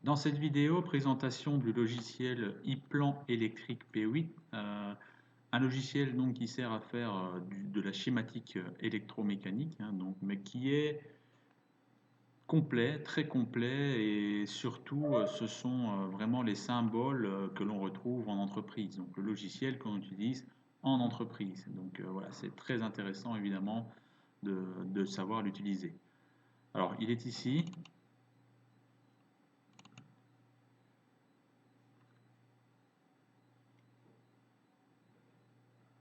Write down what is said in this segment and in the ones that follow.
Dans cette vidéo, présentation du logiciel iPlan électrique P8, un logiciel donc qui sert à faire de la schématique électromécanique, hein, donc, mais qui est complet, très complet, et surtout ce sont vraiment les symboles que l'on retrouve en entreprise, donc le logiciel qu'on utilise en entreprise. Donc voilà, c'est très intéressant évidemment de savoir l'utiliser. Alors il est ici.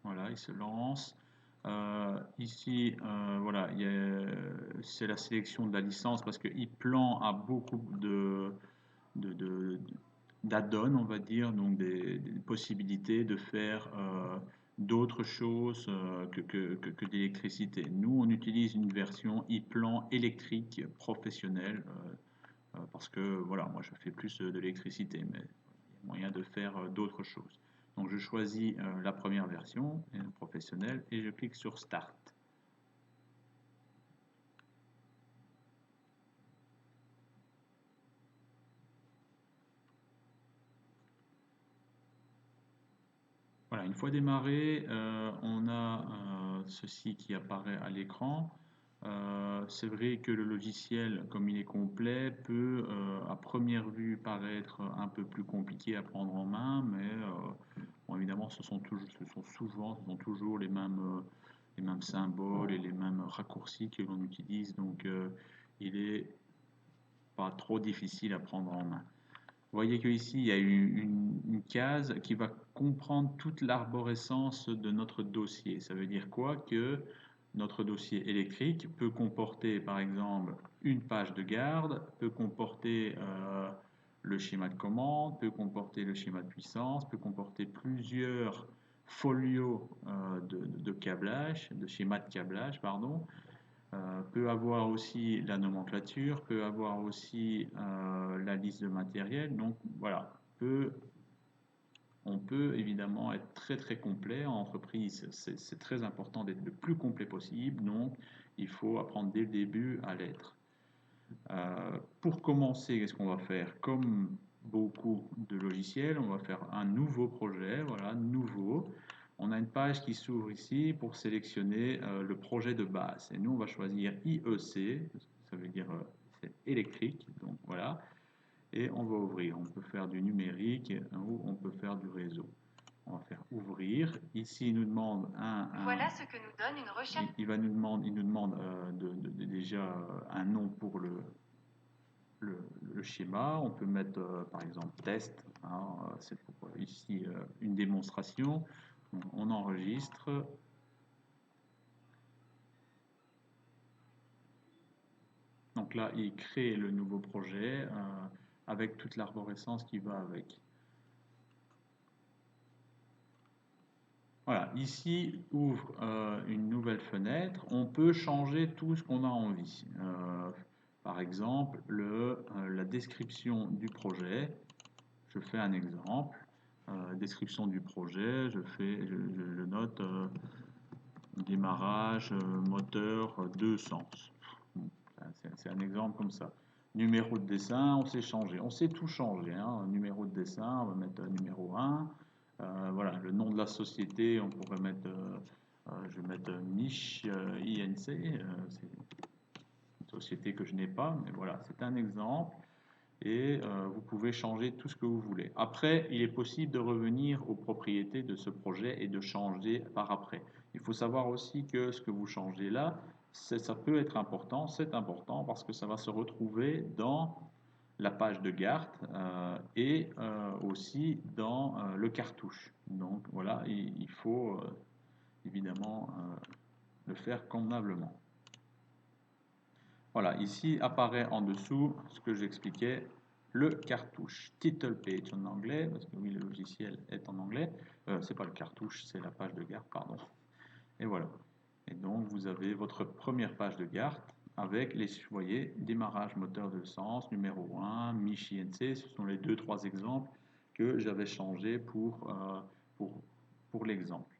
Voilà, il se lance. Ici, voilà, c'est la sélection de la licence parce que iPlan a beaucoup de- de- d'add-ons, on va dire, donc des possibilités de faire d'autres choses que de l'électricité. Nous, on utilise une version iPlan électrique professionnelle parce que voilà, moi je fais plus de l'électricité, mais il y a moyen de faire d'autres choses. Donc je choisis la première version, professionnelle, et je clique sur Start. Voilà, une fois démarré, on a ceci qui apparaît à l'écran. C'est vrai que le logiciel, comme il est complet, peut à première vue paraître un peu plus compliqué à prendre en main, mais bon, évidemment, ce sont toujours les mêmes symboles et les mêmes raccourcis que l'on utilise, donc il est pas trop difficile à prendre en main. Vous voyez qu'ici, il y a une case qui va comprendre toute l'arborescence de notre dossier. Ça veut dire quoi? Que notre dossier électrique peut comporter, par exemple, une page de garde, peut comporter le schéma de commande, peut comporter le schéma de puissance, peut comporter plusieurs folios de câblage, de schéma de câblage, pardon, peut avoir aussi la nomenclature, peut avoir aussi la liste de matériel. Donc voilà, on peut évidemment être très très complet en entreprise. C'est très important d'être le plus complet possible. Donc il faut apprendre dès le début à l'être. Pour commencer, qu'est-ce qu'on va faire? Comme beaucoup de logiciels, on va faire un nouveau projet, voilà, nouveau. On a une page qui s'ouvre ici pour sélectionner le projet de base. Et nous, on va choisir IEC, ça veut dire c'est électrique, donc voilà. Et on va ouvrir. On peut faire du numérique ou on peut faire du réseau. On va faire ouvrir. Ici, il nous demande Voilà ce que nous donne une recherche. il nous demande déjà un nom pour le schéma. On peut mettre par exemple test, hein, c'est pour ici une démonstration. On enregistre. Donc là, il crée le nouveau projet avec toute l'arborescence qui va avec. Voilà, ici ouvre une nouvelle fenêtre. On peut changer tout ce qu'on a envie. Par exemple, la description du projet. Je fais un exemple. Description du projet, je note démarrage, moteur, deux sens. C'est un exemple comme ça. Numéro de dessin, on sait changer. On sait tout changer, hein. Numéro de dessin, on va mettre numéro 1. Voilà, le nom de la société, on pourrait mettre, je vais mettre Niche INC. C'est une société que je n'ai pas, mais voilà, c'est un exemple. Et vous pouvez changer tout ce que vous voulez. Après, il est possible de revenir aux propriétés de ce projet et de changer par après. Il faut savoir aussi que ce que vous changez là, ça peut être important, c'est important parce que ça va se retrouver dans la page de garde et aussi dans le cartouche. Donc voilà, il faut évidemment le faire convenablement. Voilà, ici apparaît en dessous ce que j'expliquais, le cartouche. Title page en anglais, parce que oui, le logiciel est en anglais. C'est pas le cartouche, c'est la page de garde, pardon. Et voilà. Et donc, vous avez votre première page de garde avec les, vous voyez, démarrage moteur de sens, numéro 1, Mich INC. Ce sont les deux, trois exemples que j'avais changés pour, pour l'exemple.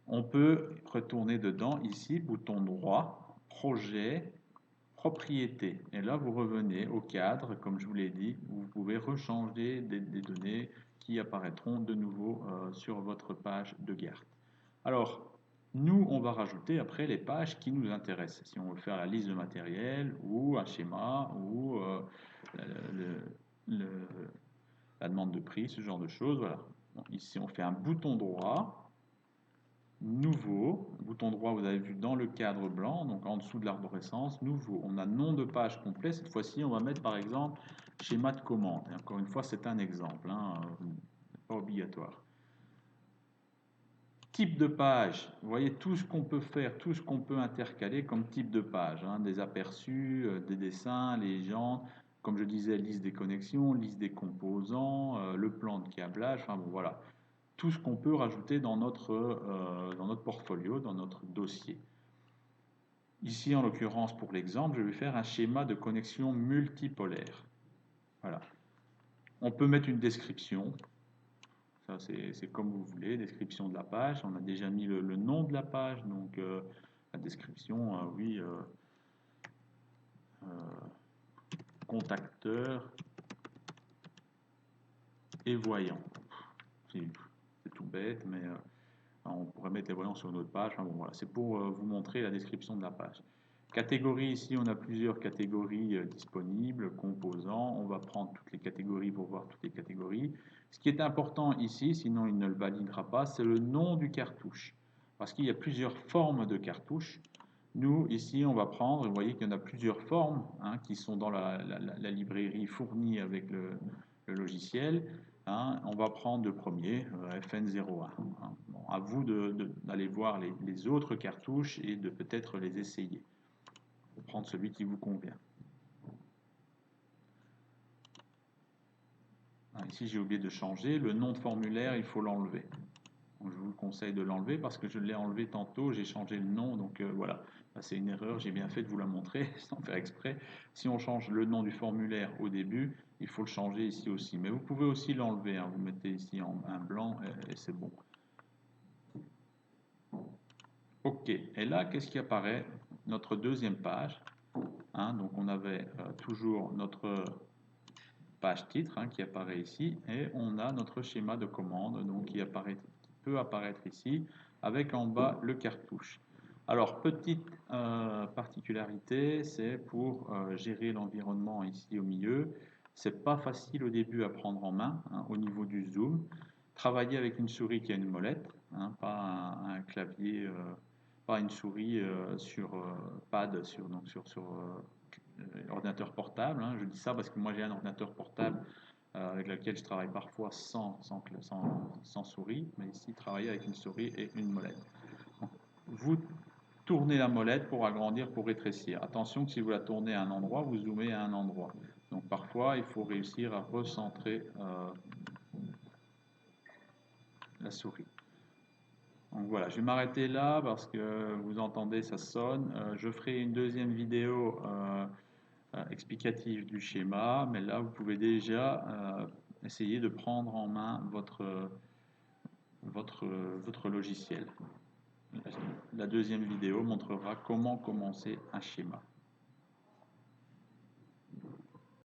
On peut retourner dedans, ici, bouton droit, projet, propriétés. Et là, vous revenez au cadre, comme je vous l'ai dit, où vous pouvez rechanger des données qui apparaîtront de nouveau sur votre page de GERT. Alors, nous, on va rajouter après les pages qui nous intéressent. Si on veut faire la liste de matériel ou un schéma ou la demande de prix, ce genre de choses. Voilà. Bon, ici, on fait un bouton droit, nouveau. Bouton droit, vous avez vu dans le cadre blanc, donc en dessous de l'arborescence, nouveau. On a nom de page complet. Cette fois-ci, on va mettre par exemple schéma de commande. Et encore une fois, c'est un exemple, hein, pas obligatoire. Type de page, vous voyez tout ce qu'on peut faire, tout ce qu'on peut intercaler comme type de page, hein, des aperçus, des dessins, légendes, comme je disais, liste des connexions, liste des composants, le plan de câblage, enfin bon voilà, tout ce qu'on peut rajouter dans notre portfolio, dans notre dossier. Ici, en l'occurrence, pour l'exemple, je vais faire un schéma de connexion multipolaire. Voilà. On peut mettre une description. Ça, c'est comme vous voulez, description de la page. On a déjà mis le nom de la page, donc la description, oui, contacteur et voyant. C'est tout bête, mais on pourrait mettre les voyants sur une autre page. Enfin, bon, voilà, c'est pour vous montrer la description de la page. Catégories, ici, on a plusieurs catégories disponibles, composants. On va prendre toutes les catégories pour voir toutes les catégories. Ce qui est important ici, sinon il ne le validera pas, c'est le nom du cartouche. Parce qu'il y a plusieurs formes de cartouches. Nous, ici, on va prendre, vous voyez qu'il y en a plusieurs formes hein, qui sont dans la librairie fournie avec le logiciel. Hein. On va prendre le premier, FN01. Hein. Bon, à vous d'aller voir les autres cartouches et de peut-être les essayer. Prendre celui qui vous convient. Ici, j'ai oublié de changer. Le nom de formulaire, il faut l'enlever. Je vous conseille de l'enlever parce que je l'ai enlevé tantôt, j'ai changé le nom, donc voilà. C'est une erreur, j'ai bien fait de vous la montrer sans faire exprès. Si on change le nom du formulaire au début, il faut le changer ici aussi. Mais vous pouvez aussi l'enlever, hein. Vous mettez ici un blanc et c'est bon. Ok, et là, qu'est-ce qui apparaît? Notre deuxième page. Hein, donc on avait toujours notre page titre hein, qui apparaît ici et on a notre schéma de commande donc qui peut apparaître ici avec en bas le cartouche. Alors petite particularité, c'est pour gérer l'environnement ici au milieu. C'est pas facile au début à prendre en main hein, au niveau du zoom. Travailler avec une souris qui a une molette, hein, pas un clavier, pas une souris sur pad, sur ordinateur portable. Hein. Je dis ça parce que moi j'ai un ordinateur portable avec lequel je travaille parfois sans souris, mais ici travailler avec une souris et une molette. Donc, vous tournez la molette pour agrandir, pour rétrécir. Attention que si vous la tournez à un endroit, vous zoomez à un endroit. Donc parfois il faut réussir à recentrer la souris. Donc voilà, je vais m'arrêter là parce que vous entendez, ça sonne. Je ferai une deuxième vidéo explicative du schéma, mais là vous pouvez déjà essayer de prendre en main votre logiciel. La deuxième vidéo montrera comment commencer un schéma.